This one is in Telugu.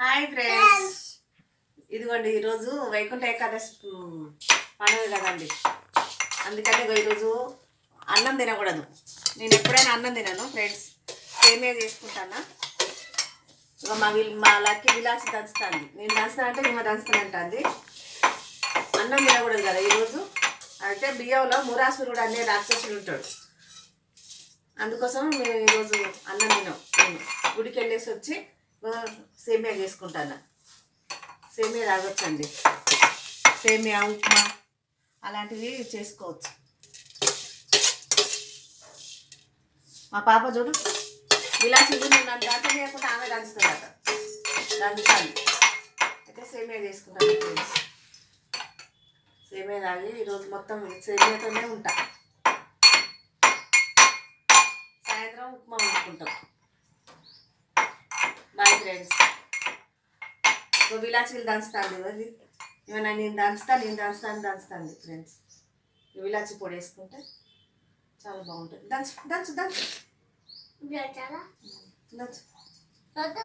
హాయ్ ఫ్రెండ్స్, ఇదిగోండి ఈరోజు వైకుంఠ ఏకాదశి పండుగ కదండి. అందుకని ఈరోజు అన్నం తినకూడదు. నేను ఎప్పుడైనా అన్నం తినను ఫ్రెండ్స్, సేమే చేసుకుంటానా. ఇక మా లక్కీ విలాసి దంచుతుంది. నేను దంచుతా అంటే మేము దంచుతానంటుంది. అన్నం తినకూడదు కదా ఈరోజు. అయితే బియ్యంలో మురాసురుడు అనే రాక్షసుడు ఉంటాడు. అందుకోసం మేము ఈరోజు అన్నం తినాం. నేను గుడికి వెళ్ళేసి వచ్చి సేమియా చేసుకుంటాను. సేమియా తాగొచ్చండి. సేమియా, ఉప్మా అలాంటివి చేసుకోవచ్చు. మా పాప చూడు విలాసి నన్ను దంచ చేయకుండా ఆమె దంచుతుందట. దంచుతాను అయితే సేమియా చేసుకుంటాను ఫ్రెండ్స్. సేమియా తాగి ఈరోజు మొత్తం సేమియాతోనే ఉంటా. సాయంత్రం ఉప్మా వండుకుంటాం. Bye friends. విలాసీలు దంచుతాను. అది ఏమన్నా నేను దంచుతాను ఫ్రెండ్స్. విలాచి పొడి వేసుకుంటే చాలా బాగుంటుంది. దంచు దంచు దంచు దంచు.